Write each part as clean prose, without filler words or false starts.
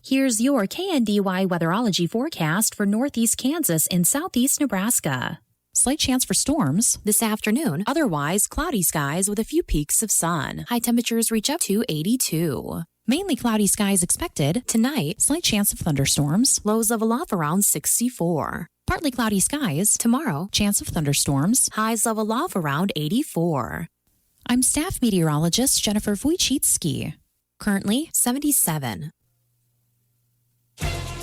Here's your KNDY weatherology forecast for northeast Kansas and southeast Nebraska. Slight chance for storms this afternoon. Otherwise, cloudy skies with a few peaks of sun. High temperatures reach up to 82. Mainly cloudy skies expected. Tonight, slight chance of thunderstorms. Lows level off around 64. Partly cloudy skies. Tomorrow, chance of thunderstorms. Highs level off around 84. I'm staff meteorologist Jennifer Wojcicki. Currently 77.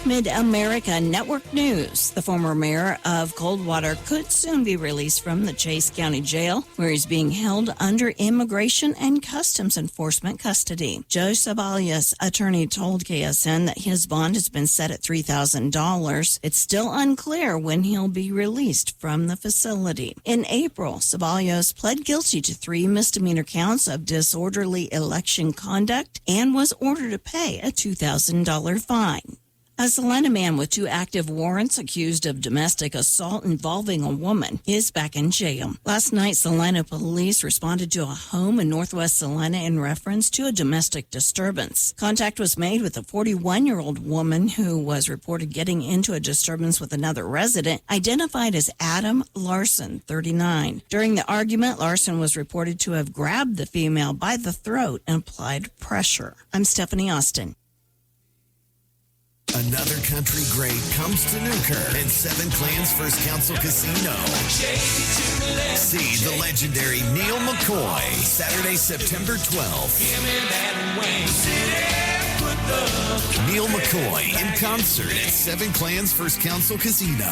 Mid-America Network News. The former mayor of Coldwater could soon be released from the Chase County Jail, where he's being held under Immigration and Customs Enforcement custody. Joe Sabalia's attorney told KSN that his bond has been set at $3,000. It's still unclear when he'll be released from the facility. In April, Sabalios pled guilty to 3 misdemeanor counts of disorderly election conduct and was ordered to pay a $2,000 fine. A Salina man with 2 active warrants accused of domestic assault involving a woman is back in jail. Last night, Salina police responded to a home in northwest Salina in reference to a domestic disturbance. Contact was made with a 41-year-old woman who was reported getting into a disturbance with another resident, identified as Adam Larson, 39. During the argument, Larson was reported to have grabbed the female by the throat and applied pressure. I'm Stephanie Austin. Another country great comes to Newkirk and Seven Clans First Council Casino. See the legendary Neil McCoy, Saturday, September 12th. Neil McCoy in concert at Seven Clans First Council Casino.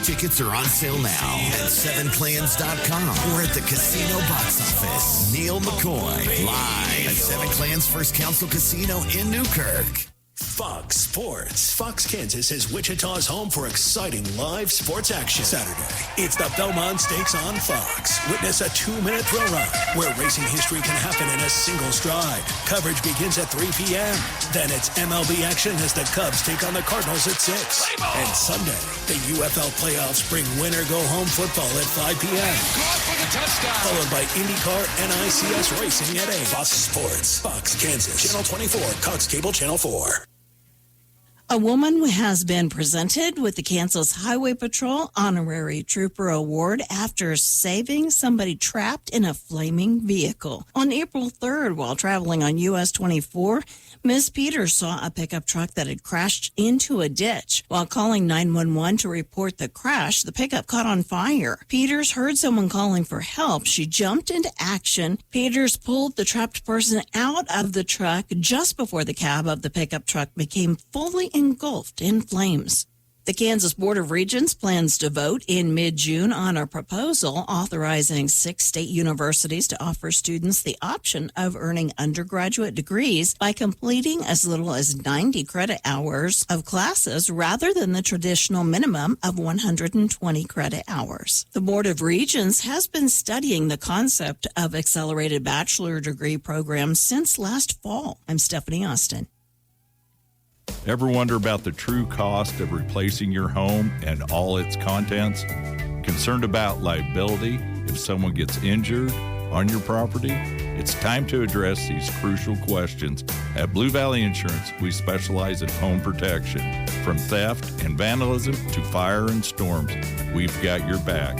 Tickets are on sale now at sevenclans.com or at the casino box office. Neil McCoy, live at Seven Clans First Council Casino in Newkirk. Fox Sports. Fox Kansas is Wichita's home for exciting live sports action. Saturday, it's the Belmont Stakes on Fox. Witness a 2-minute thrill ride where racing history can happen in a single stride. Coverage begins at 3 p.m. Then it's MLB action as the Cubs take on the Cardinals at 6. And Sunday, the UFL playoffs bring winner-go-home football at 5 p.m. Followed by IndyCar NICS racing at 8. Fox Sports. Fox Kansas. Channel 24. Cox Cable Channel 4. A woman has been presented with the Kansas Highway Patrol Honorary Trooper Award after saving somebody trapped in a flaming vehicle. On April 3rd, while traveling on US 24, Ms. Peters saw a pickup truck that had crashed into a ditch. While calling 911 to report the crash, the pickup caught on fire. Peters heard someone calling for help. She jumped into action. Peters pulled the trapped person out of the truck just before the cab of the pickup truck became fully engulfed in flames. The Kansas Board of Regents plans to vote in mid-June on a proposal authorizing 6 state universities to offer students the option of earning undergraduate degrees by completing as little as 90 credit hours of classes rather than the traditional minimum of 120 credit hours. The Board of Regents has been studying the concept of accelerated bachelor degree programs since last fall. I'm Stephanie Austin. Ever wonder about the true cost of replacing your home and all its contents? Concerned about liability if someone gets injured on your property? It's time to address these crucial questions. At Blue Valley Insurance, we specialize in home protection. From theft and vandalism to fire and storms, we've got your back.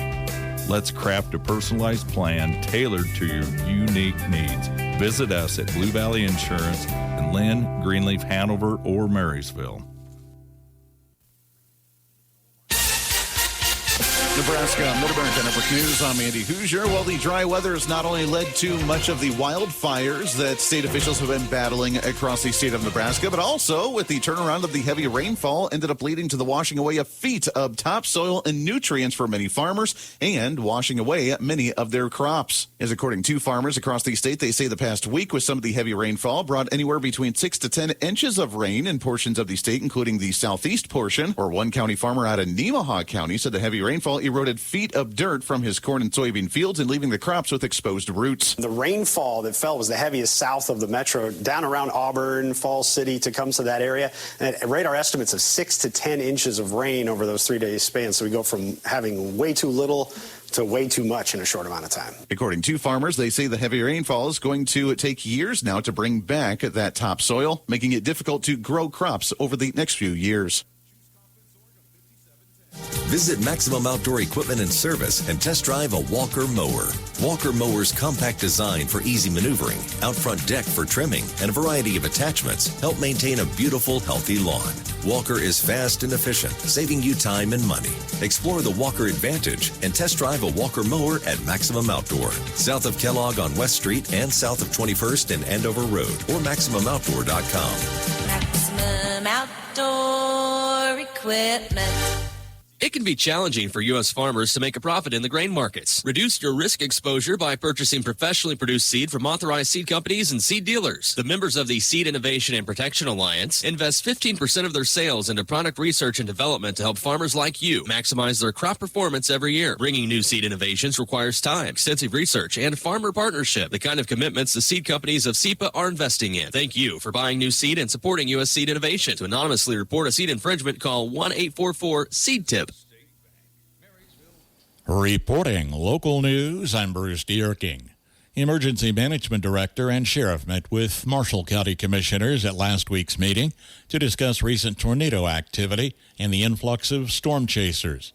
Let's craft a personalized plan tailored to your unique needs. Visit us at Blue Valley Insurance in Lynn, Greenleaf, Hanover, or Marysville. Nebraska Mid-America Network News. I'm Andy Hoosier. Well, the dry weather has not only led to much of the wildfires that state officials have been battling across the state of Nebraska, but also with the turnaround of the heavy rainfall ended up leading to the washing away of feet of topsoil and nutrients for many farmers and washing away many of their crops. As according to farmers across the state, they say the past week with some of the heavy rainfall brought anywhere between 6 to 10 inches of rain in portions of the state, including the southeast portion, or one county farmer out of Nemaha County said the heavy rainfall eroded feet of dirt from his corn and soybean fields and leaving the crops with exposed roots. The rainfall that fell was the heaviest south of the metro, down around Auburn, Falls City, Tecumseh, that area. And it radar estimates of 6 to 10 inches of rain over those 3 days span. So we go from having way too little to way too much in a short amount of time. According to farmers, they say the heavy rainfall is going to take years now to bring back that topsoil, making it difficult to grow crops over the next few years. Visit Maximum Outdoor Equipment and Service and test drive a Walker mower. Walker mower's compact design for easy maneuvering, out front deck for trimming, and a variety of attachments help maintain a beautiful, healthy lawn. Walker is fast and efficient, saving you time and money. Explore the Walker Advantage and test drive a Walker mower at Maximum Outdoor, south of Kellogg on West Street and south of 21st and Andover Road, or MaximumOutdoor.com. Maximum Outdoor Equipment. It can be challenging for U.S. farmers to make a profit in the grain markets. Reduce your risk exposure by purchasing professionally produced seed from authorized seed companies and seed dealers. The members of the Seed Innovation and Protection Alliance invest 15% of their sales into product research and development to help farmers like you maximize their crop performance every year. Bringing new seed innovations requires time, extensive research, and farmer partnership, the kind of commitments the seed companies of SEPA are investing in. Thank you for buying new seed and supporting U.S. seed innovation. To anonymously report a seed infringement, call 1-844-SEED-TIP. Reporting local news, I'm Bruce Dierking. Emergency Management Director and Sheriff met with Marshall County Commissioners at last week's meeting to discuss recent tornado activity and the influx of storm chasers.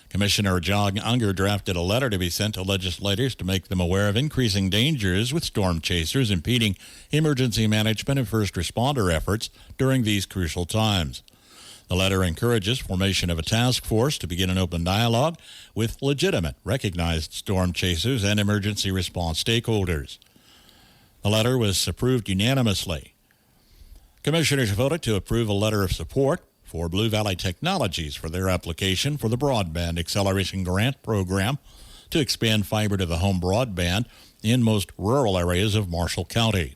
Commissioner John Unger drafted a letter to be sent to legislators to make them aware of increasing dangers with storm chasers impeding emergency management and first responder efforts during these crucial times. The letter encourages formation of a task force to begin an open dialogue with legitimate, recognized storm chasers and emergency response stakeholders. The letter was approved unanimously. Commissioners voted to approve a letter of support for Blue Valley Technologies for their application for the Broadband Acceleration Grant Program to expand fiber to the home broadband in most rural areas of Marshall County.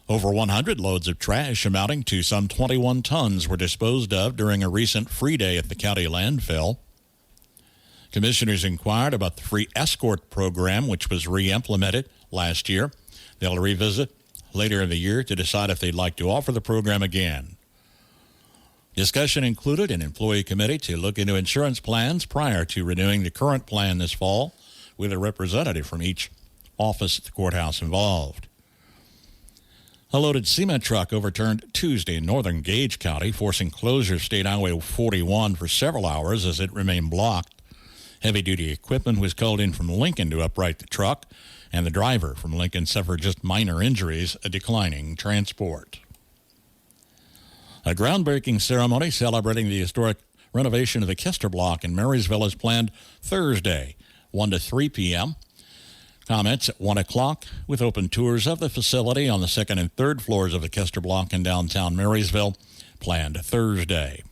Over 100 loads of trash amounting to some 21 tons were disposed of during a recent free day at the county landfill. Commissioners inquired about the free escort program, which was re-implemented last year. They'll revisit later in the year to decide if they'd like to offer the program again. Discussion included an employee committee to look into insurance plans prior to renewing the current plan this fall, with a representative from each office at the courthouse involved. A loaded cement truck overturned Tuesday in northern Gage County, forcing closure of State Highway 41 for several hours as it remained blocked. Heavy-duty equipment was called in from Lincoln to upright the truck, and the driver from Lincoln suffered just minor injuries, a declining transport. A groundbreaking ceremony celebrating the historic renovation of the Kester Block in Marysville is planned Thursday, 1 to 3 p.m., Comments at 1 o'clock with open tours of the facility on the second and third floors of the Kester Block in downtown Marysville, planned Thursday.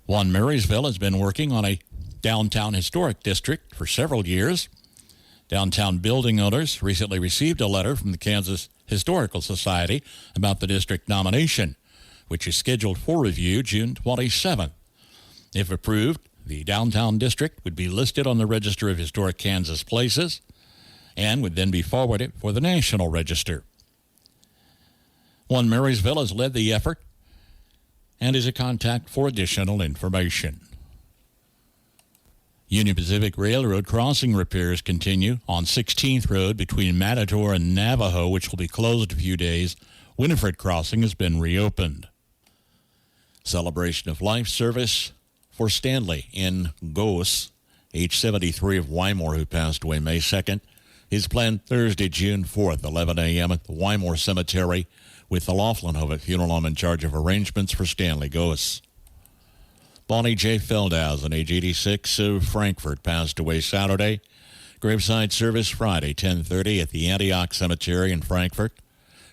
One Marysville has been working on a downtown historic district for several years. Downtown building owners recently received a letter from the Kansas Historical Society about the district nomination, which is scheduled for review June 27th. If approved, the downtown district would be listed on the Register of Historic Kansas Places and would then be forwarded for the National Register. One Marysville has led the effort and is a contact for additional information. Union Pacific Railroad crossing repairs continue on 16th Road between Matador and Navajo, which will be closed a few days. Winifred Crossing has been reopened. Celebration of Life service for Stanley in Goos, age 73 of Wymore, who passed away May 2nd, is planned Thursday, June 4th, 11 a.m. at the Wymore Cemetery, with the Laughlinhoven Funeral Home in charge of arrangements for Stanley Goos. Bonnie J. Feldhausen, age 86 of Frankfort, passed away Saturday. Graveside service Friday, 10:30 at the Antioch Cemetery in Frankfort.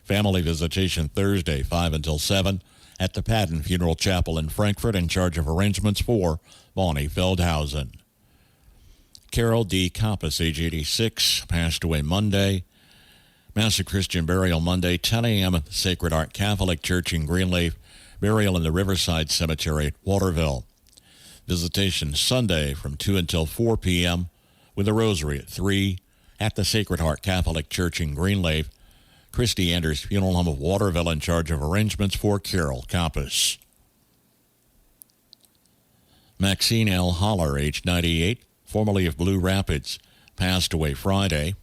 Family visitation Thursday, 5 until 7. At the Patton Funeral Chapel in Frankfort, in charge of arrangements for Bonnie Feldhausen. Carol D. Coppas, age 86, passed away Monday. Mass of Christian burial Monday, 10 a.m. at the Sacred Heart Catholic Church in Greenleaf. Burial in the Riverside Cemetery at Waterville. Visitation Sunday from 2 until 4 p.m. with a rosary at 3 at the Sacred Heart Catholic Church in Greenleaf. Christy Anders Funeral Home of Waterville in charge of arrangements for Carol Coppas. Maxine L. Holler, age 98, formerly of Blue Rapids, passed away Friday.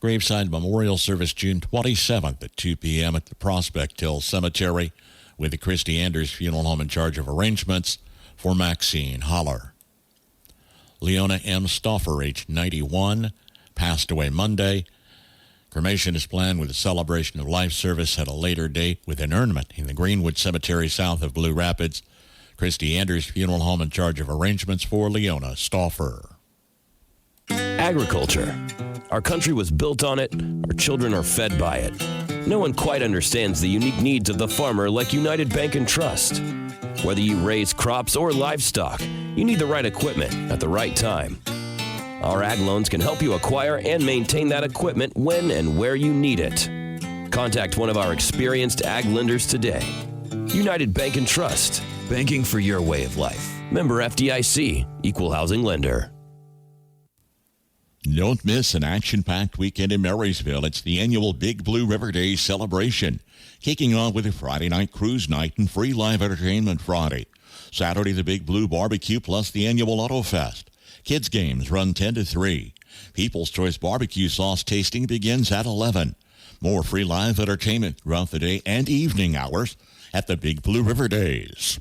Graveside memorial service June 27th at 2 p.m. at the Prospect Hill Cemetery, with the Christy Anders Funeral Home in charge of arrangements for Maxine Holler. Leona M. Stauffer, age 91, passed away Monday. Cremation is planned with a celebration of life service at a later date with interment in the Greenwood Cemetery south of Blue Rapids. Christy Anders Funeral Home in charge of arrangements for Leona Stauffer. Agriculture. Our country was built on it. Our children are fed by it. No one quite understands the unique needs of the farmer like United Bank and Trust. Whether you raise crops or livestock, you need the right equipment at the right time. Our ag loans can help you acquire and maintain that equipment when and where you need it. Contact one of our experienced ag lenders today. United Bank and Trust. Banking for your way of life. Member FDIC. Equal housing lender. Don't miss an action-packed weekend in Marysville. It's the annual Big Blue River Days celebration, kicking off with a Friday night cruise night and free live entertainment Friday. Saturday, the Big Blue Barbecue plus the annual Auto Fest. Kids games run 10 to 3. People's Choice Barbecue Sauce tasting begins at 11. More free live entertainment throughout the day and evening hours at the Big Blue River Days.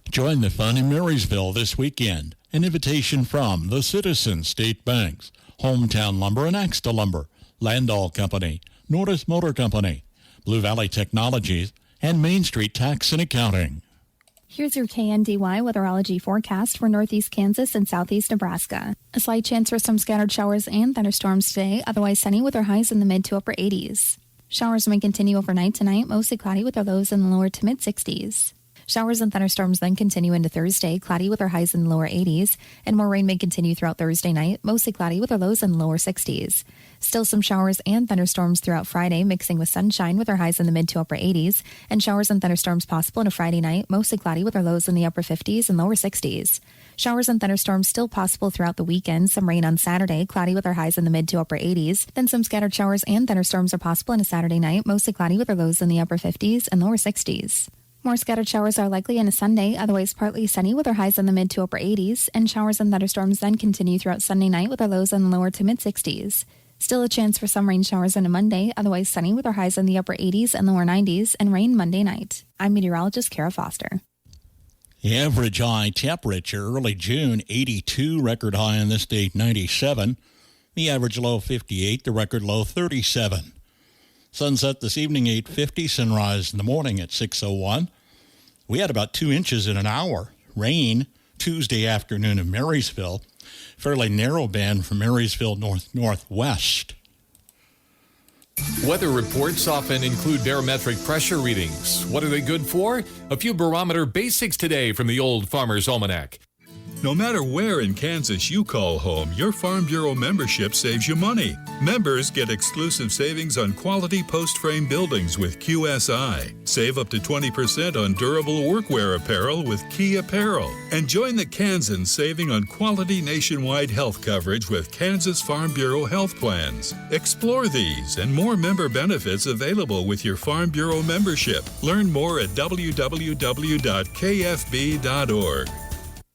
Join the fun in Marysville this weekend. An invitation from the Citizen State Banks, Hometown Lumber and Axta Lumber, Landall Company, Nordis Motor Company, Blue Valley Technologies, and Main Street Tax and Accounting. Here's your KNDY weatherology forecast for northeast Kansas and southeast Nebraska. A slight chance for some scattered showers and thunderstorms today, otherwise sunny with our highs in the mid to upper 80s. Showers may continue overnight tonight, mostly cloudy with our lows in the lower to mid 60s. Showers and thunderstorms then continue into Thursday, cloudy with our highs in the lower 80s, and more rain may continue throughout Thursday night, mostly cloudy with our lows in the lower 60s. Still some showers and thunderstorms throughout Friday, mixing with sunshine with our highs in the mid to upper 80s, and showers and thunderstorms possible on a Friday night, mostly cloudy with our lows in the upper 50s and lower 60s. Showers and thunderstorms still possible throughout the weekend, some rain on Saturday, cloudy with our highs in the mid to upper 80s, then some scattered showers and thunderstorms are possible on a Saturday night, mostly cloudy with our lows in the upper 50s and lower 60s. More scattered showers are likely on a Sunday, otherwise partly sunny with our highs in the mid to upper 80s, and showers and thunderstorms then continue throughout Sunday night with our lows in the lower to mid 60s. Still a chance for some rain showers on a Monday, otherwise sunny with our highs in the upper 80s and lower 90s, and rain Monday night. I'm meteorologist Kara Foster. The average high temperature early June, 82, record high in this state, 97. The average low, 58, the record low, 37. Sunset this evening, 8:50. Sunrise in the morning at 6:01. We had about 2 inches in an hour. Rain Tuesday afternoon in Marysville. Fairly narrow band from Marysville northwest. Weather reports often include barometric pressure readings. What are they good for? A few barometer basics today from the Old Farmer's Almanac. No matter where in Kansas you call home, your Farm Bureau membership saves you money. Members get exclusive savings on quality post-frame buildings with QSI. Save up to 20% on durable workwear apparel with Key Apparel. And join the Kansans saving on quality nationwide health coverage with Kansas Farm Bureau health plans. Explore these and more member benefits available with your Farm Bureau membership. Learn more at www.kfb.org.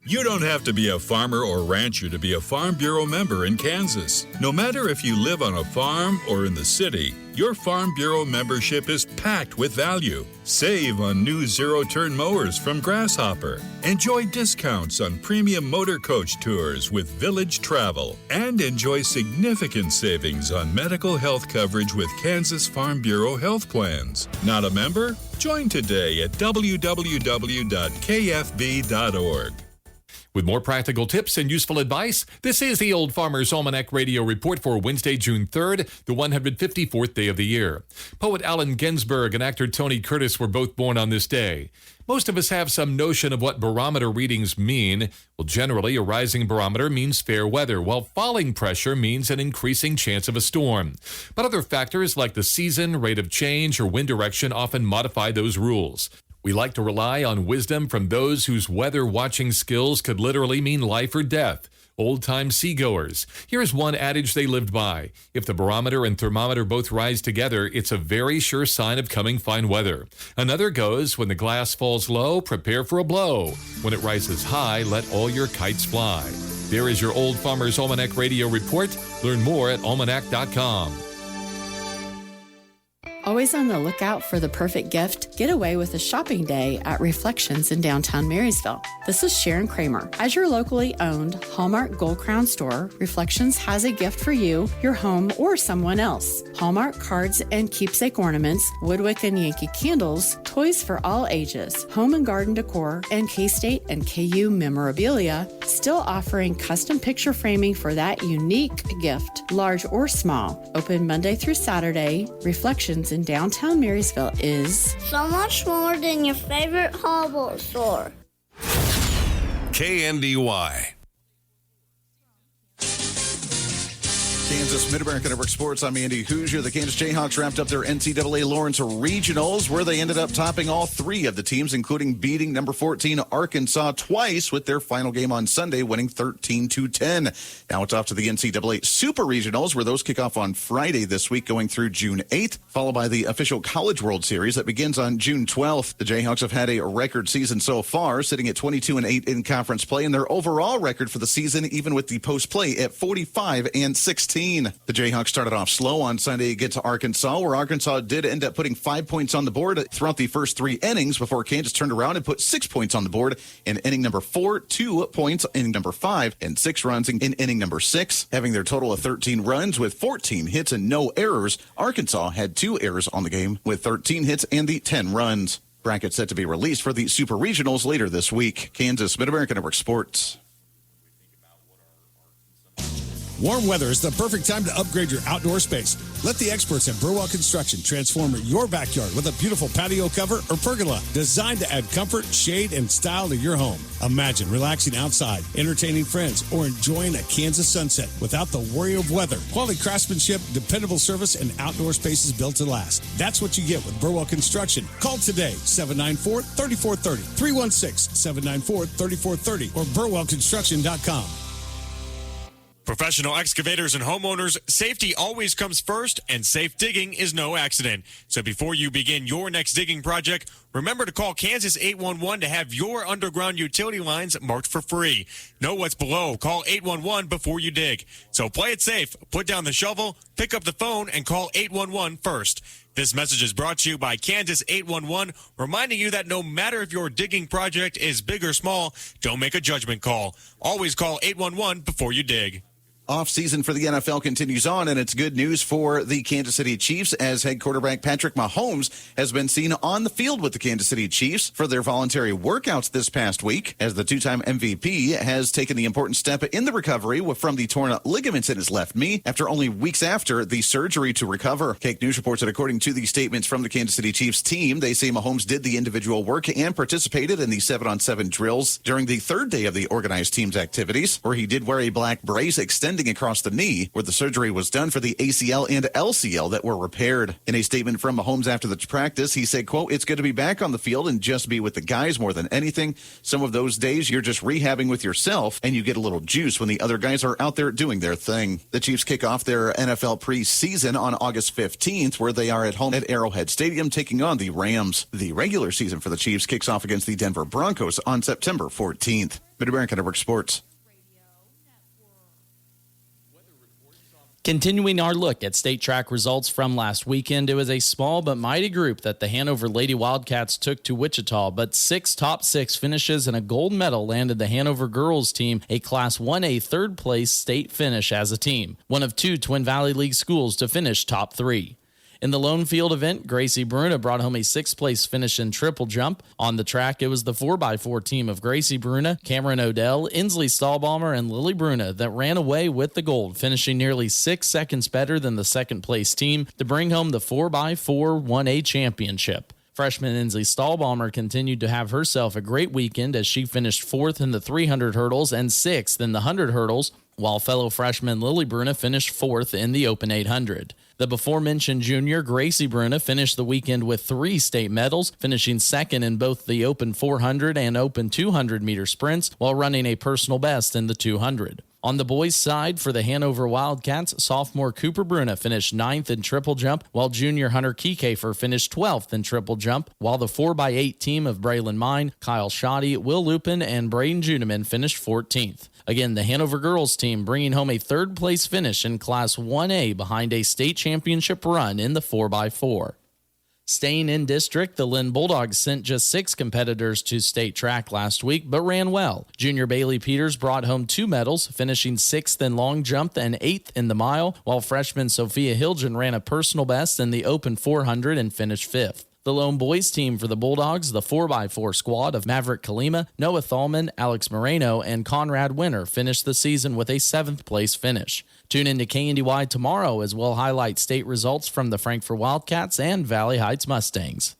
You don't have to be a farmer or rancher to be a Farm Bureau member in Kansas. No matter if you live on a farm or in the city, your Farm Bureau membership is packed with value. Save on new zero-turn mowers from Grasshopper. Enjoy discounts on premium motor coach tours with Village Travel. And enjoy significant savings on medical health coverage with Kansas Farm Bureau health plans. Not a member? Join today at www.kfb.org. With more practical tips and useful advice, this is the Old Farmer's Almanac Radio Report for Wednesday, June 3rd, the 154th day of the year. Poet Allen Ginsberg and actor Tony Curtis were both born on this day. Most of us have some notion of what barometer readings mean. Well, generally, a rising barometer means fair weather, while falling pressure means an increasing chance of a storm. But other factors like the season, rate of change, or wind direction often modify those rules. We like to rely on wisdom from those whose weather watching skills could literally mean life or death. old-time seagoers. Here's one adage they lived by. If the barometer and thermometer both rise together, it's a very sure sign of coming fine weather. Another goes, when the glass falls low, prepare for a blow. When it rises high, let all your kites fly. There is your Old Farmer's Almanac Radio Report. Learn more at almanac.com. Always on the lookout for the perfect gift? Get away with a shopping day at Reflections in downtown Marysville. This is Sharon Kramer. As your locally owned Hallmark Gold Crown store, Reflections has a gift for you, your home, or someone else. Hallmark cards and keepsake ornaments, Woodwick and Yankee candles, toys for all ages, home and garden decor, and K-State and KU memorabilia, still offering custom picture framing for that unique gift, large or small. Open Monday through Saturday. Reflections in downtown Marysville is so much more than your favorite Hallmark store. KNDY. Kansas Mid-America Network Sports. I'm Andy Hoosier. The Kansas Jayhawks wrapped up their NCAA Lawrence Regionals, where they ended up topping all three of the teams, including beating number 14 Arkansas twice with their final game on Sunday, winning 13-10. Now it's off to the NCAA Super Regionals, where those kick off on Friday this week, going through June 8th, followed by the official College World Series that begins on June 12th. The Jayhawks have had a record season so far, sitting at 22-8 in conference play, and their overall record for the season, even with the post play, at 45-16. The Jayhawks started off slow on Sunday against Arkansas, where Arkansas did end up putting 5 points on the board throughout the first 3 innings before Kansas turned around and put 6 points on the board in inning number 4, 2 points in inning number 5, and 6 runs in inning number 6. Having their total of 13 runs with 14 hits and no errors, Arkansas had 2 errors on the game with 13 hits and the 10 runs. Bracket set to be released for the Super Regionals later this week. Kansas Mid-America Network Sports. Warm weather is the perfect time to upgrade your outdoor space. Let the experts at Burwell Construction transform your backyard with a beautiful patio cover or pergola designed to add comfort, shade, and style to your home. Imagine relaxing outside, entertaining friends, or enjoying a Kansas sunset without the worry of weather. Quality craftsmanship, dependable service, and outdoor spaces built to last. That's what you get with Burwell Construction. Call today, 794-3430, 316-794-3430, or burwellconstruction.com. Professional excavators and homeowners, safety always comes first, and safe digging is no accident. So before you begin your next digging project, remember to call Kansas 811 to have your underground utility lines marked for free. Know what's below. Call 811 before you dig. So play it safe. Put down the shovel, pick up the phone, and call 811 first. This message is brought to you by Kansas 811, reminding you that no matter if your digging project is big or small, don't make a judgment call. Always call 811 before you dig. Off-season for the NFL continues on, and it's good news for the Kansas City Chiefs as head quarterback Patrick Mahomes has been seen on the field with the Kansas City Chiefs for their voluntary workouts this past week, as the two-time MVP has taken the important step in the recovery from the torn ligaments in his left knee after only weeks after the surgery to recover. Cake News reports that according to the statements from the Kansas City Chiefs team, they say Mahomes did the individual work and participated in the 7-on-7 drills during the third day of the organized team's activities, where he did wear a black brace extending across the knee, where the surgery was done for the ACL and LCL that were repaired. In a statement from Mahomes after the practice, he said, quote, "It's good to be back on the field and just be with the guys more than anything. Some of those days you're just rehabbing with yourself and you get a little juice when the other guys are out there doing their thing." The Chiefs kick off their NFL preseason on August 15th, where they are at home at Arrowhead Stadium taking on the Rams. The regular season for the Chiefs kicks off against the Denver Broncos on September 14th. Mid-America Network Sports. Continuing our look at state track results from last weekend, it was a small but mighty group that the Hanover Lady Wildcats took to Wichita, but 6 top 6 finishes and a gold medal landed the Hanover girls team a Class 1A third-place state finish as a team, one of 2 Twin Valley League schools to finish top 3. In the lone field event, Gracie Bruna brought home a 6th-place finish in triple jump. On the track, it was the 4x4 team of Gracie Bruna, Cameron Odell, Inslee Stahlbaumer, and Lily Bruna that ran away with the gold, finishing nearly 6 seconds better than the second-place team to bring home the 4x4 1A championship. Freshman Inslee Stahlbaumer continued to have herself a great weekend as she finished 4th in the 300 hurdles and 6th in the 100 hurdles, while fellow freshman Lily Bruna finished 4th in the Open 800. The before-mentioned junior, Gracie Bruna, finished the weekend with 3 state medals, finishing second in both the Open 400 and Open 200-meter sprints, while running a personal best in the 200. On the boys' side, for the Hanover Wildcats, sophomore Cooper Bruna finished 9th in triple jump, while junior Hunter Kiekefer finished 12th in triple jump, while the 4x8 team of Braylon Mine, Kyle Shoddy, Will Lupin, and Braden Juneman finished 14th. Again, the Hanover girls team bringing home a third-place finish in Class 1A behind a state championship run in the 4x4. Staying in district, the Lynn Bulldogs sent just 6 competitors to state track last week, but ran well. Junior Bailey Peters brought home 2 medals, finishing 6th in long jump and 8th in the mile, while freshman Sophia Hilgen ran a personal best in the Open 400 and finished 5th. The lone boys team for the Bulldogs, the 4x4 squad of Maverick Kalima, Noah Thalman, Alex Moreno, and Conrad Winter finished the season with a 7th place finish. Tune in to KNDY tomorrow as we'll highlight state results from the Frankfort Wildcats and Valley Heights Mustangs.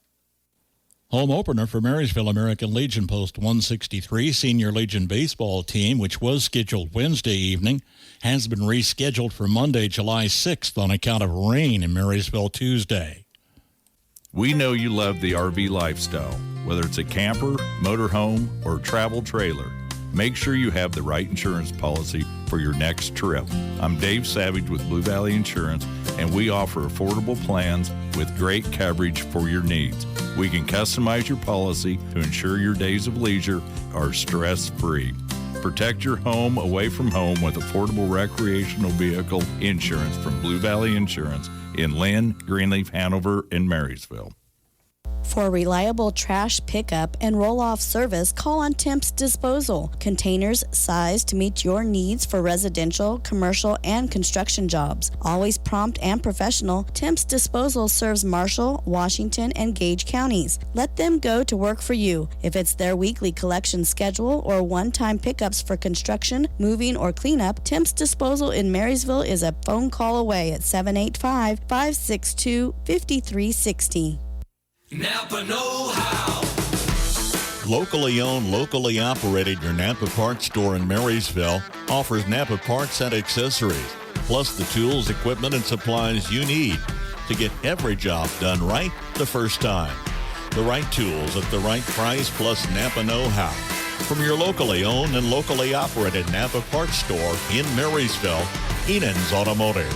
Home opener for Marysville American Legion Post 163 Senior Legion baseball team, which was scheduled Wednesday evening, has been rescheduled for Monday, July 6th on account of rain in Marysville Tuesday. We know you love the RV lifestyle, whether it's a camper, motorhome, or travel trailer. Make sure you have the right insurance policy for your next trip. I'm Dave Savage with Blue Valley Insurance, and we offer affordable plans with great coverage for your needs. We can customize your policy to ensure your days of leisure are stress-free. Protect your home away from home with affordable recreational vehicle insurance from Blue Valley Insurance in Lynn, Greenleaf, Hanover, and Marysville. For reliable trash pickup and roll-off service, call on Temps Disposal. Containers sized to meet your needs for residential, commercial, and construction jobs. Always prompt and professional, Temps Disposal serves Marshall, Washington, and Gage counties. Let them go to work for you. If it's their weekly collection schedule or one-time pickups for construction, moving, or cleanup, Temps Disposal in Marysville is a phone call away at 785-562-5360. Napa know-how. Locally owned, locally operated, your Napa Parts store in Marysville offers Napa Parts and accessories, plus the tools, equipment, and supplies you need to get every job done right the first time. The right tools at the right price, plus Napa know-how. From your locally owned and locally operated Napa Parts store in Marysville, Enan's Automotive.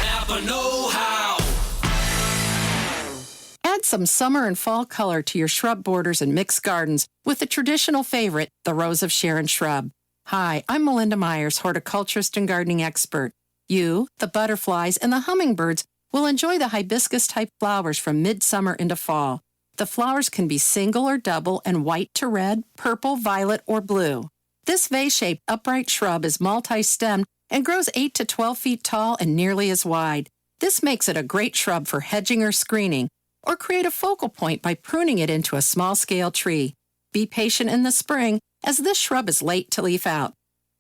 Napa know-how. Add some summer and fall color to your shrub borders and mixed gardens with the traditional favorite, the Rose of Sharon shrub. Hi, I'm Melinda Myers, horticulturist and gardening expert. You, the butterflies, and the hummingbirds will enjoy the hibiscus-type flowers from midsummer into fall. The flowers can be single or double and white to red, purple, violet, or blue. This vase-shaped upright shrub is multi-stemmed and grows 8 to 12 feet tall and nearly as wide. This makes it a great shrub for hedging or screening, or create a focal point by pruning it into a small-scale tree. Be patient in the spring, as this shrub is late to leaf out.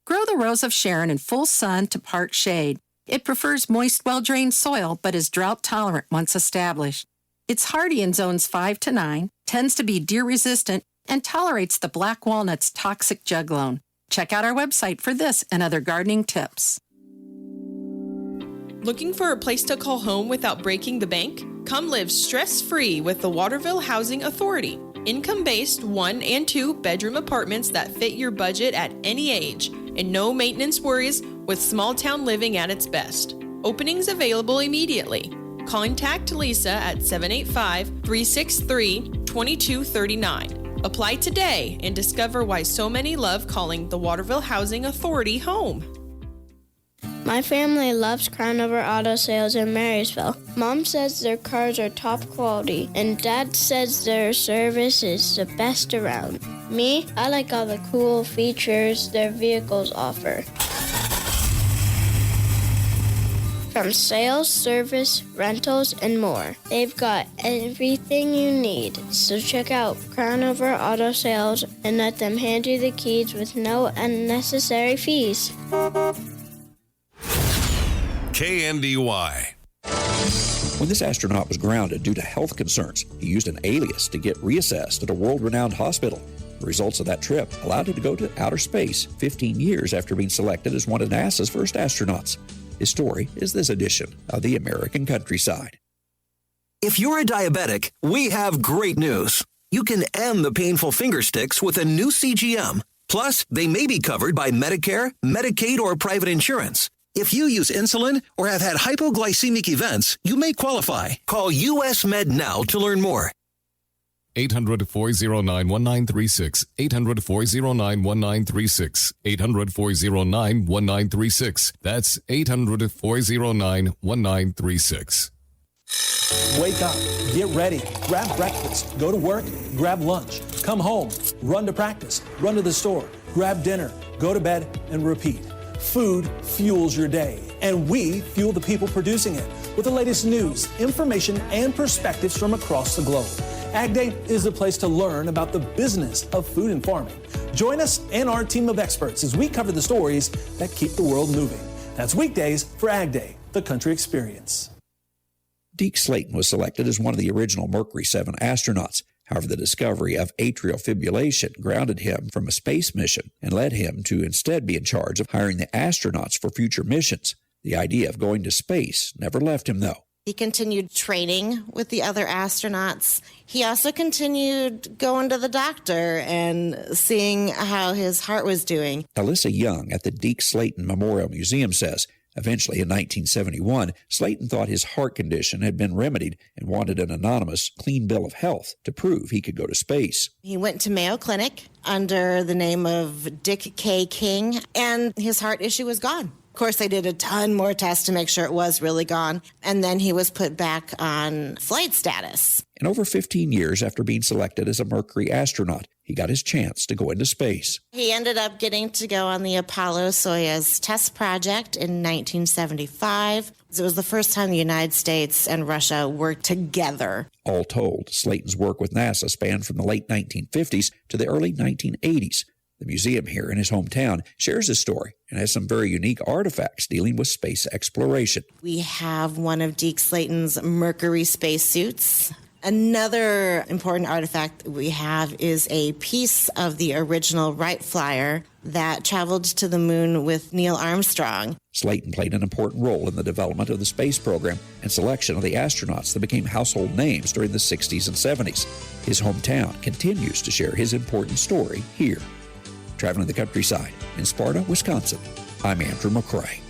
Grow the Rose of Sharon in full sun to part shade. It prefers moist, well-drained soil, but is drought-tolerant once established. It's hardy in zones 5 to 9, tends to be deer-resistant, and tolerates the black walnut's toxic juglone. Check out our website for this and other gardening tips. Looking for a place to call home without breaking the bank? Come live stress-free with the Waterville Housing Authority. Income-based 1 and 2 bedroom apartments that fit your budget at any age, and no maintenance worries with small town living at its best. Openings available immediately. Contact Lisa at 785-363-2239. Apply today and discover why so many love calling the Waterville Housing Authority home. My family loves Crown Over Auto Sales in Marysville. Mom says their cars are top quality, and Dad says their service is the best around. Me, I like all the cool features their vehicles offer. From sales, service, rentals, and more. They've got everything you need. So check out Crown Over Auto Sales and let them hand you the keys with no unnecessary fees. KNDY. When this astronaut was grounded due to health concerns, he used an alias to get reassessed at a world-renowned hospital. The results of that trip allowed him to go to outer space 15 years after being selected as one of NASA's first astronauts. His story is this edition of the American Countryside. If you're a diabetic, we have great news. You can end the painful finger sticks with a new CGM. Plus, they may be covered by Medicare, Medicaid, or private insurance. If you use insulin or have had hypoglycemic events, you may qualify. Call US Med now to learn more. 800-409-1936. 800-409-1936. 800-409-1936. That's 800-409-1936. Wake up, get ready, grab breakfast, go to work, grab lunch, come home, run to practice, run to the store, grab dinner, go to bed, and repeat. Food fuels your day, and we fuel the people producing it with the latest news, information, and perspectives from across the globe. Ag Day is the place to learn about the business of food and farming. Join us and our team of experts as we cover the stories that keep the world moving. That's weekdays for Ag Day, the country experience. Deke Slayton was selected as one of the original Mercury 7 astronauts. However, the discovery of atrial fibrillation grounded him from a space mission and led him to instead be in charge of hiring the astronauts for future missions. The idea of going to space never left him, though. He continued training with the other astronauts. He also continued going to the doctor and seeing how his heart was doing. Alyssa Young at the Deke Slayton Memorial Museum says, eventually in 1971, Slayton thought his heart condition had been remedied and wanted an anonymous, clean bill of health to prove he could go to space. He went to Mayo Clinic under the name of Dick K. King, and his heart issue was gone. Of course, they did a ton more tests to make sure it was really gone, and then he was put back on flight status. And over 15 years after being selected as a Mercury astronaut, he got his chance to go into space. He ended up getting to go on the Apollo-Soyuz test project in 1975. It was the first time the United States and Russia worked together. All told, Slayton's work with NASA spanned from the late 1950s to the early 1980s. The museum here in his hometown shares his story and has some very unique artifacts dealing with space exploration. We have one of Deke Slayton's Mercury spacesuits. Another important artifact we have is a piece of the original Wright Flyer that traveled to the moon with Neil Armstrong. Slayton played an important role in the development of the space program and selection of the astronauts that became household names during the 60s and 70s. His hometown continues to share his important story here. Traveling the countryside in Sparta, Wisconsin, I'm Andrew McCrae.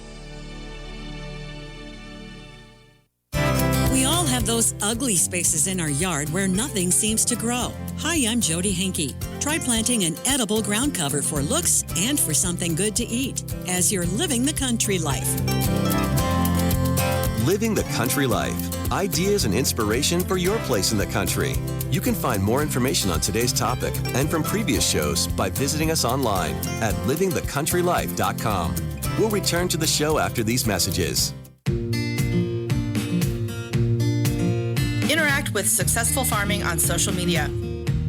We all have those ugly spaces in our yard where nothing seems to grow. Hi, I'm Jody Henke. Try planting an edible ground cover for looks and for something good to eat as you're living the country life. Living the country life. Ideas and inspiration for your place in the country. You can find more information on today's topic and from previous shows by visiting us online at livingthecountrylife.com. We'll return to the show after these messages. Interact with Successful Farming on social media.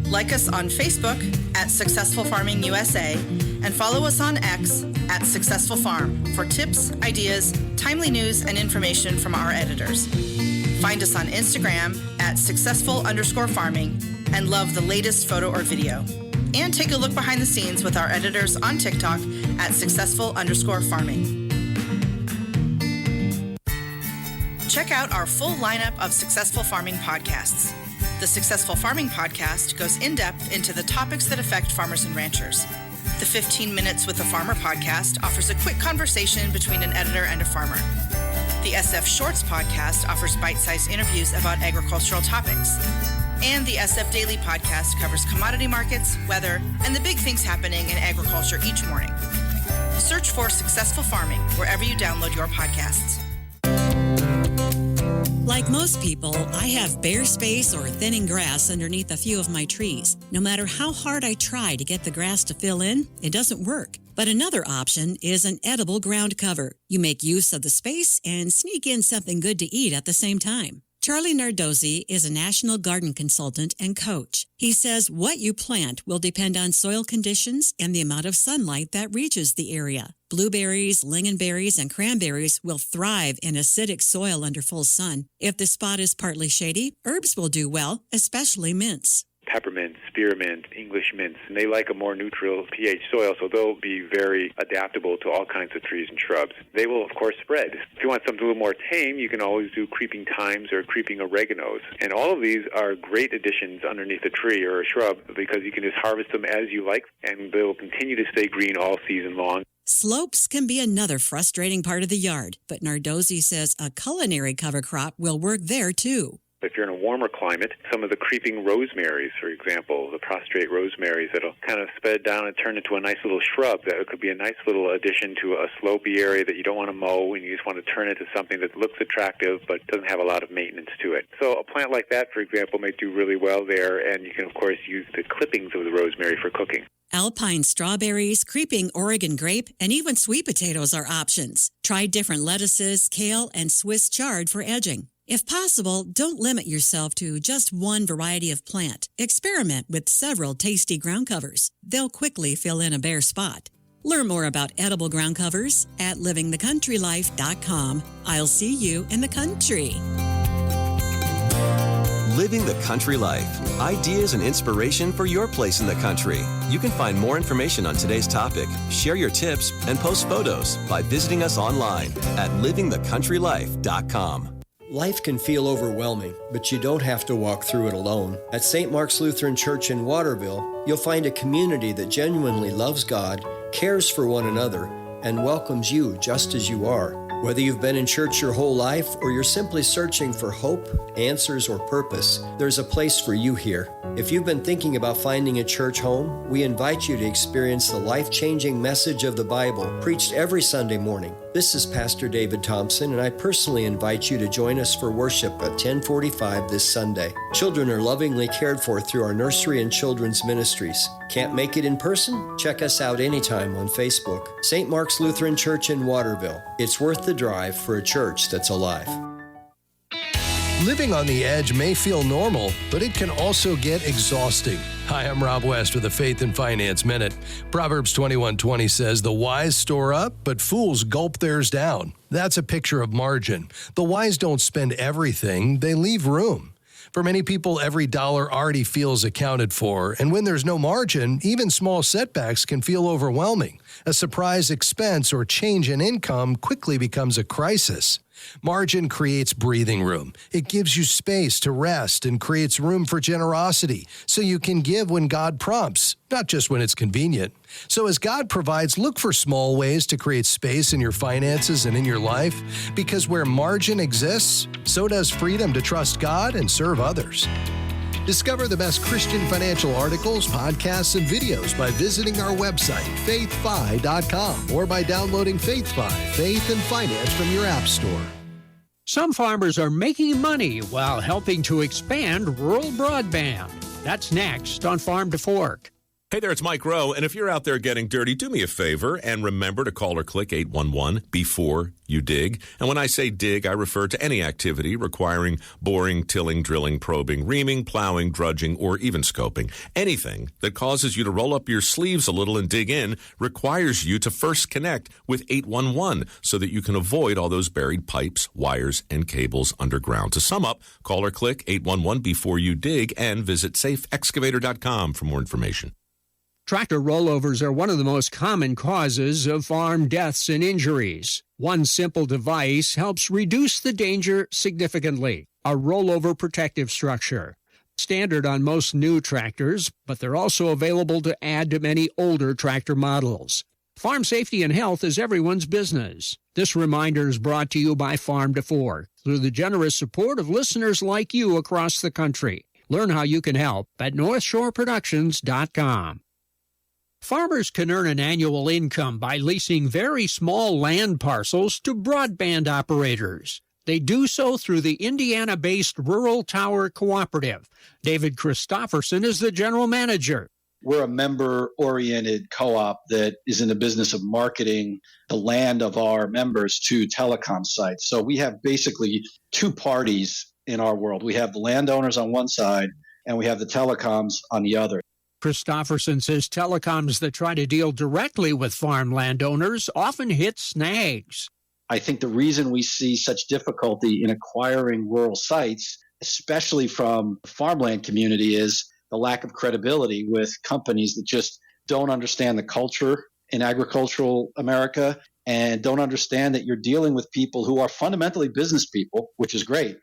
Like us on Facebook at Successful Farming USA and follow us on X at Successful Farm for tips, ideas, timely news, and information from our editors. Find us on Instagram at successful_farming and love the latest photo or video. And take a look behind the scenes with our editors on TikTok at successful_farming. Check out our full lineup of Successful Farming podcasts. The Successful Farming podcast goes in-depth into the topics that affect farmers and ranchers. The 15 Minutes with a Farmer podcast offers a quick conversation between an editor and a farmer. The SF Shorts podcast offers bite-sized interviews about agricultural topics. And the SF Daily podcast covers commodity markets, weather, and the big things happening in agriculture each morning. Search for Successful Farming wherever you download your podcasts. Like most people, I have bare space or thinning grass underneath a few of my trees. No matter how hard I try to get the grass to fill in, it doesn't work. But another option is an edible ground cover. You make use of the space and sneak in something good to eat at the same time. Charlie Nardozzi is a national garden consultant and coach. He says what you plant will depend on soil conditions and the amount of sunlight that reaches the area. Blueberries, lingonberries, and cranberries will thrive in acidic soil under full sun. If the spot is partly shady, herbs will do well, especially mints. peppermint, spearmint, English mints, and they like a more neutral pH soil, so they'll be very adaptable to all kinds of trees and shrubs. They will, of course, spread. If you want something a little more tame, you can always do creeping thymes or creeping oreganos. And all of these are great additions underneath a tree or a shrub because you can just harvest them as you like, and they'll continue to stay green all season long. Slopes can be another frustrating part of the yard, but Nardozzi says a culinary cover crop will work there too. If you're in a warmer climate, some of the creeping rosemaries, for example, the prostrate rosemaries that'll kind of spread down and turn into a nice little shrub, that could be a nice little addition to a slopey area that you don't want to mow and you just want to turn it into something that looks attractive but doesn't have a lot of maintenance to it. So a plant like that, for example, may do really well there, and you can, of course, use the clippings of the rosemary for cooking. Alpine strawberries, creeping Oregon grape, and even sweet potatoes are options. Try different lettuces, kale, and Swiss chard for edging. If possible, don't limit yourself to just one variety of plant. Experiment with several tasty ground covers. They'll quickly fill in a bare spot. Learn more about edible ground covers at livingthecountrylife.com. I'll see you in the country. Living the Country Life. Ideas and inspiration for your place in the country. You can find more information on today's topic, share your tips, and post photos by visiting us online at livingthecountrylife.com. Life can feel overwhelming, but you don't have to walk through it alone. At St. Mark's Lutheran Church in Waterville, you'll find a community that genuinely loves God, cares for one another, and welcomes you just as you are. Whether you've been in church your whole life or you're simply searching for hope, answers, or purpose, there's a place for you here. If you've been thinking about finding a church home, we invite you to experience the life-changing message of the Bible preached every Sunday morning. This is Pastor David Thompson, and I personally invite you to join us for worship at 10:45 this Sunday. Children are lovingly cared for through our nursery and children's ministries. Can't make it in person? Check us out anytime on Facebook. St. Mark's Lutheran Church in Waterville. It's worth the drive for a church that's alive. Living on the edge may feel normal, but it can also get exhausting. Hi, I'm Rob West with a Faith and Finance Minute. Proverbs 21:20 says, "The wise store up, but fools gulp theirs down." That's a picture of margin. The wise don't spend everything, they leave room. For many people, every dollar already feels accounted for, and when there's no margin, even small setbacks can feel overwhelming. A surprise expense or change in income quickly becomes a crisis. Margin creates breathing room. It gives you space to rest and creates room for generosity, so you can give when God prompts, not just when it's convenient. So as God provides, look for small ways to create space in your finances and in your life, because where margin exists, so does freedom to trust God and serve others. Discover the best Christian financial articles, podcasts, and videos by visiting our website, faithfi.com, or by downloading FaithFi, Faith and Finance from your app store. Some farmers are making money while helping to expand rural broadband. That's next on Farm to Fork. Hey there, it's Mike Rowe, and if you're out there getting dirty, do me a favor and remember to call or click 811 before you dig. And when I say dig, I refer to any activity requiring boring, tilling, drilling, probing, reaming, plowing, drudging, or even scoping. Anything that causes you to roll up your sleeves a little and dig in requires you to first connect with 811 so that you can avoid all those buried pipes, wires, and cables underground. To sum up, call or click 811 before you dig and visit safeexcavator.com for more information. Tractor rollovers are one of the most common causes of farm deaths and injuries. One simple device helps reduce the danger significantly: a rollover protective structure. Standard on most new tractors, but they're also available to add to many older tractor models. Farm safety and health is everyone's business. This reminder is brought to you by Farm to Fork through the generous support of listeners like you across the country. Learn how you can help at NorthshoreProductions.com. Farmers can earn an annual income by leasing very small land parcels to broadband operators. They do so through the Indiana-based Rural Tower Cooperative. David Christofferson is the general manager. We're a member-oriented co-op that is in the business of marketing the land of our members to telecom sites. So we have basically two parties in our world. We have the landowners on one side, and we have the telecoms on the other. Christofferson says telecoms that try to deal directly with farm landowners often hit snags. I think the reason we see such difficulty in acquiring rural sites, especially from the farmland community, is the the lack of credibility with companies that just don't understand the culture in agricultural America and don't understand that you're dealing with people who are fundamentally business people, which is great,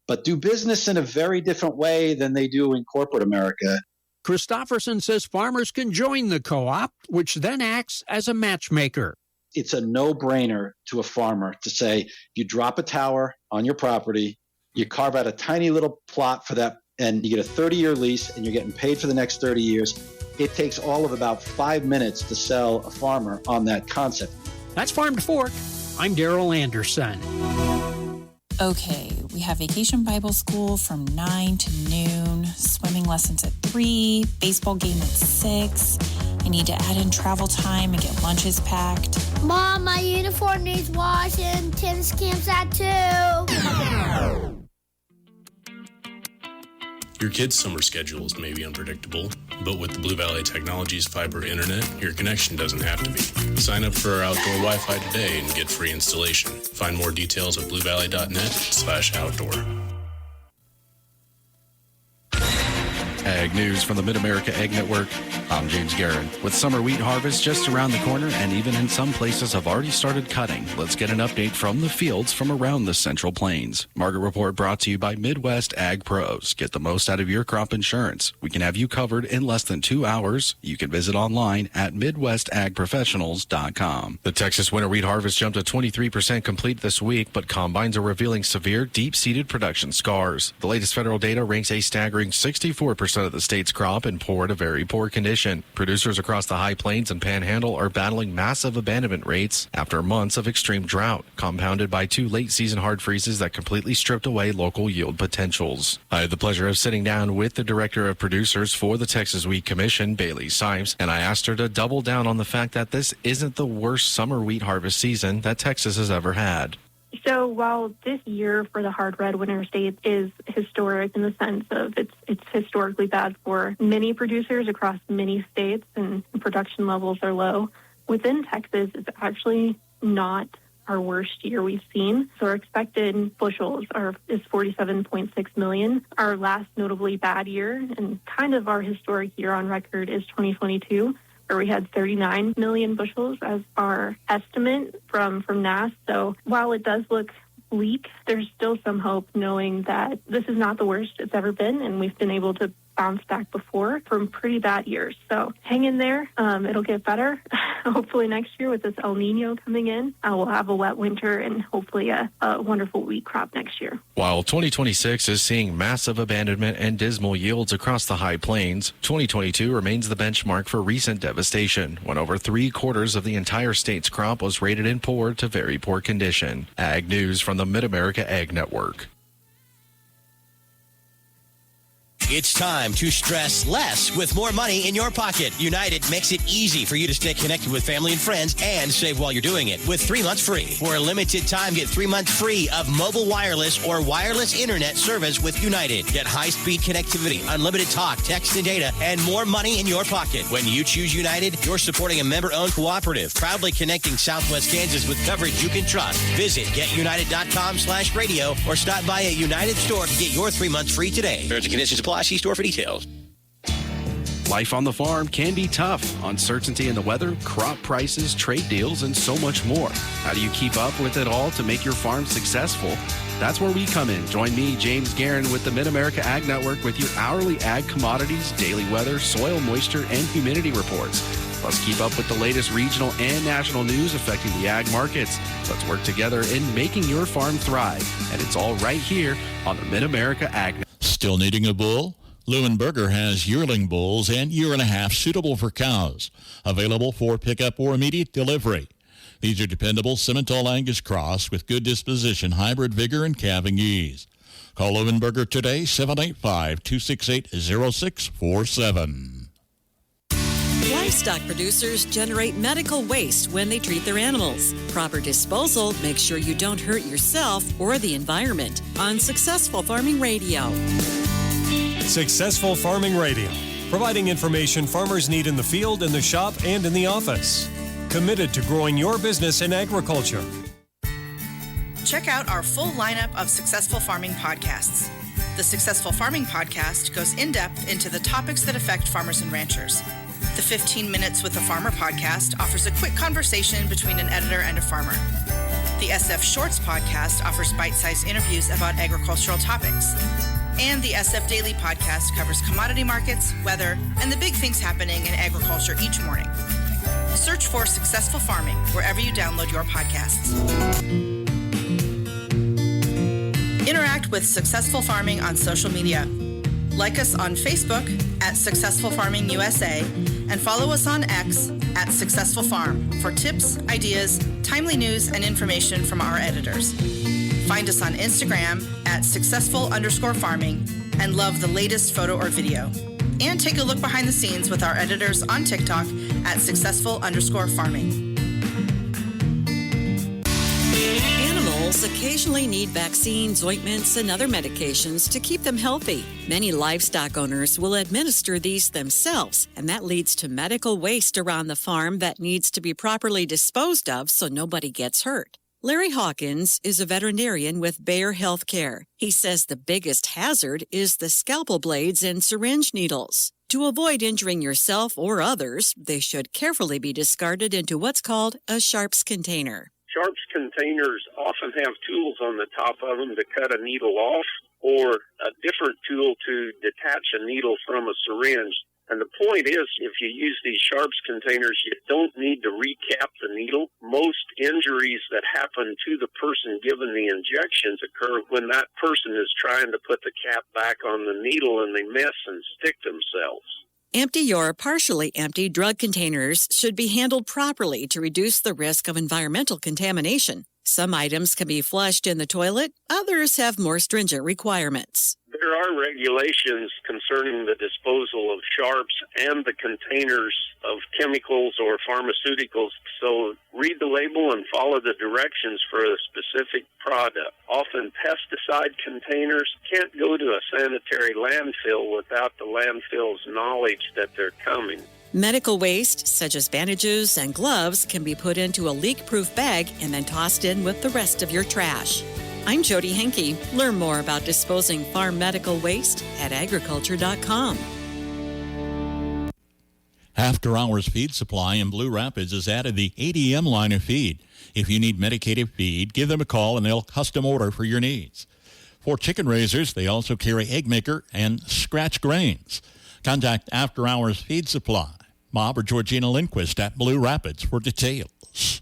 but do business in a very different way than they do in corporate America. Christofferson says farmers can join the co-op, which then acts as a matchmaker. It's a no-brainer to a farmer to say, you drop a tower on your property, you carve out a tiny little plot for that, and you get a 30-year lease, and you're getting paid for the next 30 years. It takes all of about 5 minutes to sell a farmer on that concept. That's Farm to Fork. I'm Daryl Anderson. Okay, we have Vacation Bible School from 9 to noon, swimming lessons at 3, baseball game at 6. I need to add in travel time and get lunches packed. Mom, my uniform needs washing. Tennis camp's at 2. Your kid's summer schedules may be unpredictable, but with the Blue Valley Technologies fiber internet, your connection doesn't have to be. Sign up for our outdoor Wi-Fi today and get free installation. Find more details at bluevalley.net/outdoor. Ag News from the Mid-America Ag Network. I'm James Guerin. With summer wheat harvest just around the corner and even in some places have already started cutting, let's get an update from the fields from around the Central Plains. Market Report brought to you by Midwest Ag Pros. Get the most out of your crop insurance. We can have you covered in less than 2 hours. You can visit online at MidwestAgProfessionals.com. The Texas winter wheat harvest jumped to 23% complete this week, but combines are revealing severe, deep-seated production scars. The latest federal data ranks a staggering 64% of the state's crop in poor to very poor condition. Producers across the High Plains and Panhandle are battling massive abandonment rates after months of extreme drought, compounded by 2 late-season hard freezes that completely stripped away local yield potentials. I had the pleasure of sitting down with the Director of Producers for the Texas Wheat Commission, Bailey Sipes, and I asked her to double down on the fact that this isn't the worst summer wheat harvest season that Texas has ever had. So while this year for the hard red winter states is historic in the sense of it's historically bad for many producers across many states and production levels are low, within Texas it's actually not our worst year we've seen. So our expected bushels is 47.6 million. Our last notably bad year and kind of our historic year on record is 2022. Where we had 39 million bushels as our estimate from NASS. So while it does look bleak, there's still some hope knowing that this is not the worst it's ever been, and we've been able to bounce back before from pretty bad years. So hang in there. It'll get better. Hopefully next year with this El Nino coming in, we'll have a wet winter and hopefully a wonderful wheat crop next year. While 2026 is seeing massive abandonment and dismal yields across the High Plains, 2022 remains the benchmark for recent devastation, when over 3/4 of the entire state's crop was rated in poor to very poor condition. Ag News from the Mid-America Ag Network. It's time to stress less with more money in your pocket. United makes it easy for you to stay connected with family and friends and save while you're doing it with 3 months free. For a limited time, get 3 months free of mobile wireless or wireless internet service with United. Get high-speed connectivity, unlimited talk, text, and data, and more money in your pocket. When you choose United, you're supporting a member-owned cooperative, proudly connecting Southwest Kansas with coverage you can trust. Visit getunited.com/radio or stop by a United store to get your 3 months free today. Terms and conditions apply. See store for details. Life on the farm can be tough. Uncertainty in the weather, crop prices, trade deals, and so much more. How do you keep up with it all to make your farm successful? That's where we come in. Join me, James Guerin, with the Mid-America Ag Network with your hourly ag commodities, daily weather, soil moisture, and humidity reports. Plus, keep up with the latest regional and national news affecting the ag markets. Let's work together in making your farm thrive. And it's all right here on the Mid-America Ag Network. Still needing a bull? Leuenberger has yearling bulls and 1.5 suitable for cows, available for pickup or immediate delivery. These are dependable Simmental Angus cross with good disposition, hybrid vigor, and calving ease. Call Leuenberger today, 785-268-0647. Livestock producers generate medical waste when they treat their animals. Proper disposal makes sure you don't hurt yourself or the environment. On Successful Farming Radio. Successful Farming Radio, providing information farmers need in the field, in the shop, and in the office. Committed to growing your business in agriculture. Check out our full lineup of Successful Farming podcasts. The Successful Farming Podcast goes in-depth into the topics that affect farmers and ranchers. The 15 Minutes with a Farmer podcast offers a quick conversation between an editor and a farmer. The SF Shorts podcast offers bite-sized interviews about agricultural topics. And the SF Daily podcast covers commodity markets, weather, and the big things happening in agriculture each morning. Search for Successful Farming wherever you download your podcasts. Interact with Successful Farming on social media. Like us on Facebook at Successful Farming USA and follow us on X at Successful Farm for tips, ideas, timely news, and information from our editors. Find us on Instagram at successful_farming and love the latest photo or video. And take a look behind the scenes with our editors on TikTok at successful_farming. Animals occasionally need vaccines, ointments, and other medications to keep them healthy. Many livestock owners will administer these themselves, and that leads to medical waste around the farm that needs to be properly disposed of so nobody gets hurt. Larry Hawkins is a veterinarian with Bayer Healthcare. He says the biggest hazard is the scalpel blades and syringe needles. To avoid injuring yourself or others, they should carefully be discarded into what's called a sharps container. Sharps containers often have tools on the top of them to cut a needle off, or a different tool to detach a needle from a syringe. And the point is, if you use these Sharps containers, you don't need to recap the needle. Most injuries that happen to the person given the injections occur when that person is trying to put the cap back on the needle and they miss and stick themselves. Empty or partially empty drug containers should be handled properly to reduce the risk of environmental contamination. Some items can be flushed in the toilet, others have more stringent requirements. There are regulations concerning the disposal of Sharps and the containers of chemicals or pharmaceuticals, so read the label and follow the directions for a specific product. Often pesticide containers can't go to a sanitary landfill without the landfill's knowledge that they're coming. Medical waste, such as bandages and gloves, can be put into a leak-proof bag and then tossed in with the rest of your trash. I'm Jody Henke. Learn more about disposing farm medical waste at agriculture.com. After Hours Feed Supply in Blue Rapids has added the ADM line of feed. If you need medicated feed, give them a call and they'll custom order for your needs. For chicken raisers, they also carry Egg Maker and Scratch Grains. Contact After Hours Feed Supply. Bob or Georgina Lindquist at Blue Rapids for details.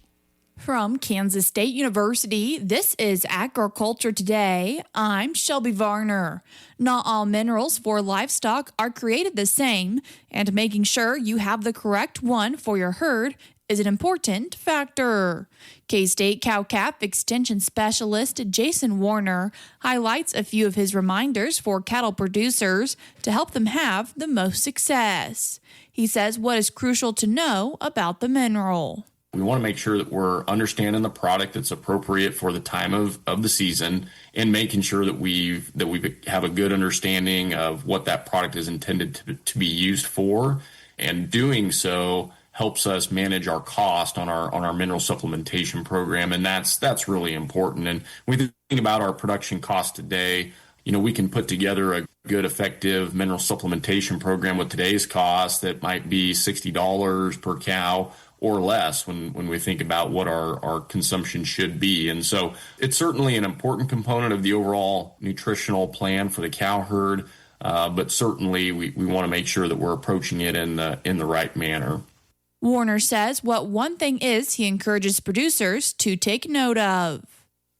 From Kansas State University, this is Agriculture Today. I'm Shelby Varner. Not all minerals for livestock are created the same, and making sure you have the correct one for your herd is an important factor. K-State Cow-Calf Extension Specialist Jason Warner highlights a few of his reminders for cattle producers to help them have the most success. He says what is crucial to know about the mineral. We want to make sure that we're understanding the product that's appropriate for the time of the season and making sure that we have a good understanding of what that product is intended to be used for. And doing so helps us manage our cost on our mineral supplementation program. And that's really important. And when we think about our production cost today, we can put together a good, effective mineral supplementation program with today's cost that might be $60 per cow or less when we think about what our consumption should be. And so it's certainly an important component of the overall nutritional plan for the cow herd, but certainly we want to make sure that we're approaching it in the right manner. Warner says what one thing is he encourages producers to take note of.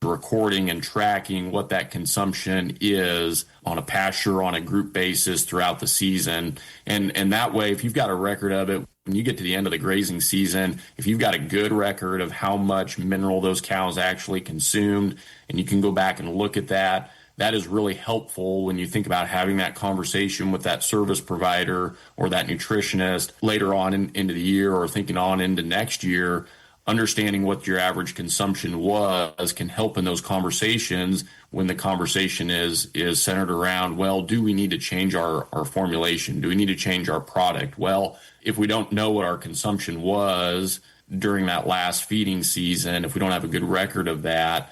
Recording and tracking what that consumption is on a pasture, on a group basis throughout the season. And that way, if you've got a record of it, when you get to the end of the grazing season, if you've got a good record of how much mineral those cows actually consumed, and you can go back and look at that, that is really helpful when you think about having that conversation with that service provider or that nutritionist later on into the year or thinking on into next year. Understanding what your average consumption was can help in those conversations when the conversation is centered around, well, do we need to change our formulation? Do we need to change our product? Well, if we don't know what our consumption was during that last feeding season, if we don't have a good record of that,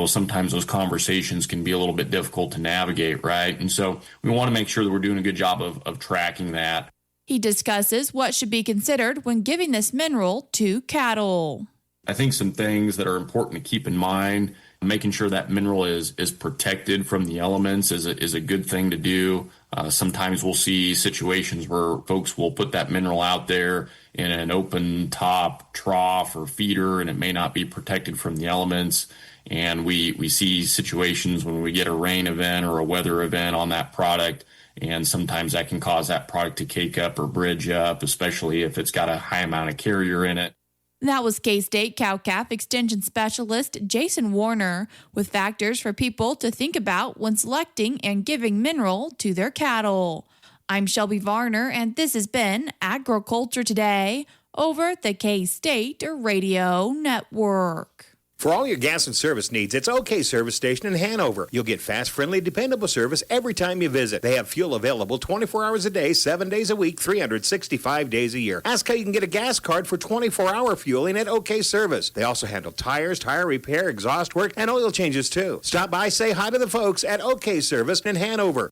sometimes those conversations can be a little bit difficult to navigate, right? And so we want to make sure that we're doing a good job of tracking that. He discusses what should be considered when giving this mineral to cattle. I think some things that are important to keep in mind, making sure that mineral is protected from the elements is a good thing to do. Sometimes we'll see situations where folks will put that mineral out there in an open top trough or feeder, and it may not be protected from the elements. And we see situations when we get a rain event or a weather event on that product, and sometimes that can cause that product to cake up or bridge up, especially if it's got a high amount of carrier in it. That was K-State Cow-Calf Extension Specialist Jason Warner with factors for people to think about when selecting and giving mineral to their cattle. I'm Shelby Varner, and this has been Agriculture Today over the K-State Radio Network. For all your gas and service needs, it's OK Service Station in Hanover. You'll get fast, friendly, dependable service every time you visit. They have fuel available 24 hours a day, 7 days a week, 365 days a year. Ask how you can get a gas card for 24-hour fueling at OK Service. They also handle tires, tire repair, exhaust work, and oil changes too. Stop by, say hi to the folks at OK Service in Hanover.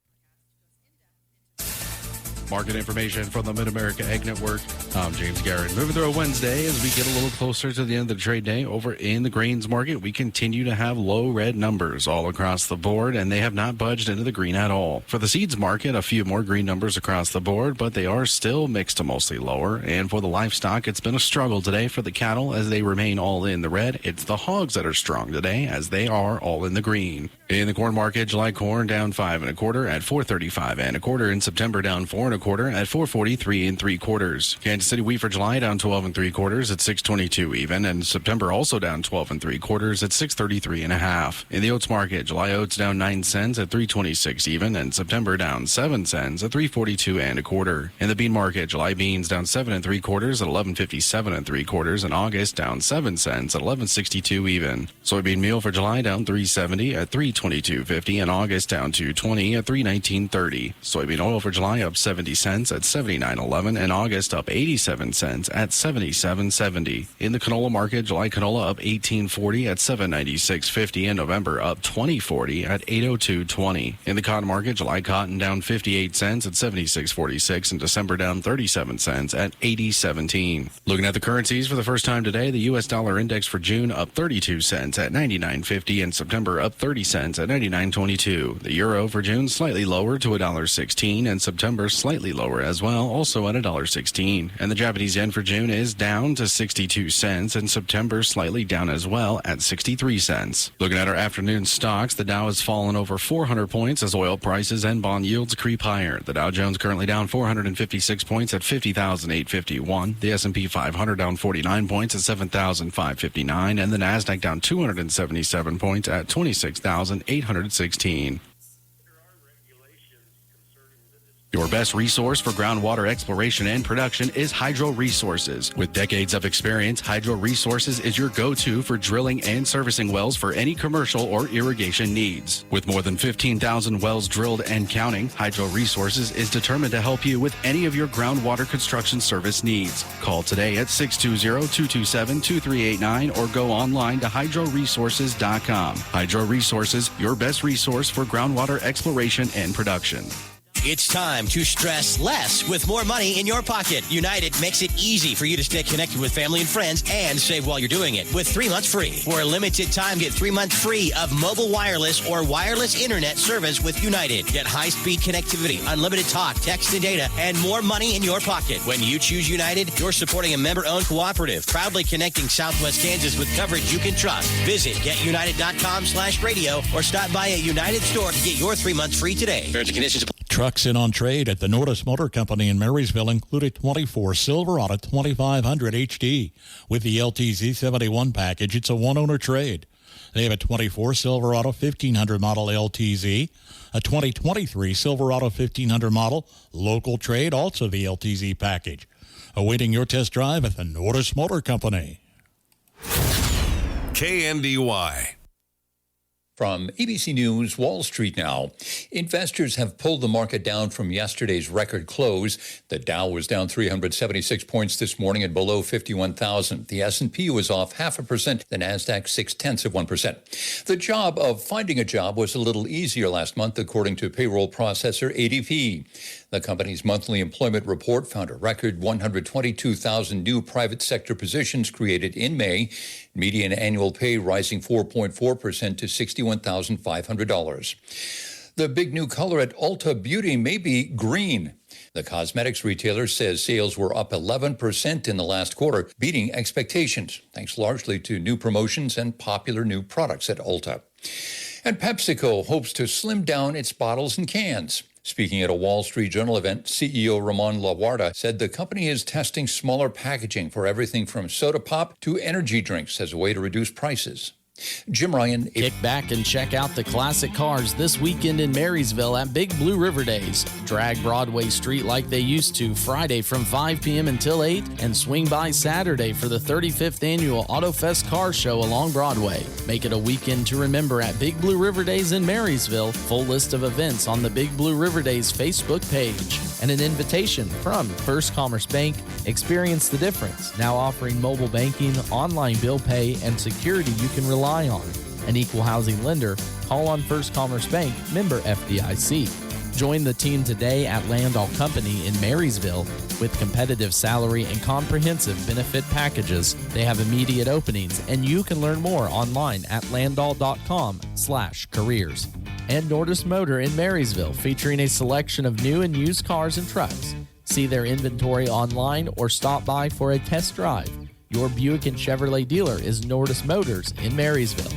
Market information from the Mid-America Ag Network. I'm James Garrett. Moving through a Wednesday as we get a little closer to the end of the trade day. Over in the grains market, we continue to have low red numbers all across the board, and they have not budged into the green at all. For the seeds market, a few more green numbers across the board, but they are still mixed to mostly lower. And for the livestock, it's been a struggle today for the cattle as they remain all in the red. It's the hogs that are strong today as they are all in the green. In the corn market, July corn down 5 1/4 at 4.35 1/4. In September, down 4 1/4 at 4.43 3/4. Kansas City wheat for July down 12 3/4 at 6.22 even, and September also down 12 3/4 at 6.33 1/2. In the oats market, July oats down 9 cents at 3.26 even, and September down 7 cents at 3.42 1/4. In the bean market, July beans down 7 3/4 at 11.57 3/4, and August down 7 cents at 11.62 even. Soybean meal for July down 3.70 at 3.2250, and August down 2.20 at 3.1930. Soybean oil for July up 70 cents at 79.11, and August up 87 cents at 77.70. In the canola market, July canola up 18.40 at 796.50, and November up 20.40 at 802.20. In the cotton market, July cotton down 58 cents at 76.46, and December down 37 cents at 80.17. Looking at the currencies for the first time today, the U.S. dollar index for June up 32 cents at 99.50, and September up 30 cents at 99.22. The euro for June slightly lower to $1.16, and September slightly lower as well, also at $1.16. And the Japanese yen for June is down to 62 cents, and September slightly down as well at 63 cents. Looking at our afternoon stocks, the Dow has fallen over 400 points as oil prices and bond yields creep higher. The Dow Jones currently down 456 points at 50,851. The S&P 500 down 49 points at 7,559, and the Nasdaq down 277 points at 26,816. Your best resource for groundwater exploration and production is Hydro Resources. With decades of experience, Hydro Resources is your go-to for drilling and servicing wells for any commercial or irrigation needs. With more than 15,000 wells drilled and counting, Hydro Resources is determined to help you with any of your groundwater construction service needs. Call today at 620-227-2389 or go online to hydroresources.com. Hydro Resources, your best resource for groundwater exploration and production. It's time to stress less with more money in your pocket. United makes it easy for you to stay connected with family and friends and save while you're doing it with 3 months free. For a limited time, get 3 months free of mobile wireless or wireless internet service with United. Get high-speed connectivity, unlimited talk, text, and data, and more money in your pocket. When you choose United, you're supporting a member-owned cooperative, proudly connecting Southwest Kansas with coverage you can trust. Visit getunited.com/radio or stop by a United store to get your 3 months free today. Terms and conditions apply. Trucks in on trade at the Nordis Motor Company in Marysville include a 24 Silverado 2500 HD. With the LTZ 71 package, it's a one-owner trade. They have a 24 Silverado 1500 model LTZ, a 2023 Silverado 1500 model local trade, also the LTZ package. Awaiting your test drive at the Nordis Motor Company. KNDY. From ABC News Wall Street now. Investors have pulled the market down from yesterday's record close. The Dow was down 376 points this morning and below 51,000. The S&P was off 0.5%, the Nasdaq 0.6%. The job of finding a job was a little easier last month, according to payroll processor ADP. The company's monthly employment report found a record 122,000 new private sector positions created in May, median annual pay rising 4.4% to $61,500. The big new color at Ulta Beauty may be green. The cosmetics retailer says sales were up 11% in the last quarter, beating expectations, thanks largely to new promotions and popular new products at Ulta. And PepsiCo hopes to slim down its bottles and cans. Speaking at a Wall Street Journal event, CEO Ramon Laguarta said the company is testing smaller packaging for everything from soda pop to energy drinks as a way to reduce prices. Jim Ryan. Kick back and check out the classic cars this weekend in Marysville at Big Blue River Days. Drag Broadway Street like they used to Friday from 5 p.m. until 8 and swing by Saturday for the 35th annual AutoFest Car Show along Broadway. Make it a weekend to remember at Big Blue River Days in Marysville. Full list of events on the Big Blue River Days Facebook page. And an invitation from First Commerce Bank. Experience the difference. Now offering mobile banking, online bill pay, and security you can rely on. An equal housing lender. Call on First Commerce Bank, member FDIC. Join the team today at Landall Company in Marysville. With competitive salary and comprehensive benefit packages, they have immediate openings, and you can learn more online at landall.com/careers. And Nordis Motor in Marysville, featuring a selection of new and used cars and trucks. See their inventory online or stop by for a test drive. Your Buick and Chevrolet dealer is Nordis Motors in Marysville.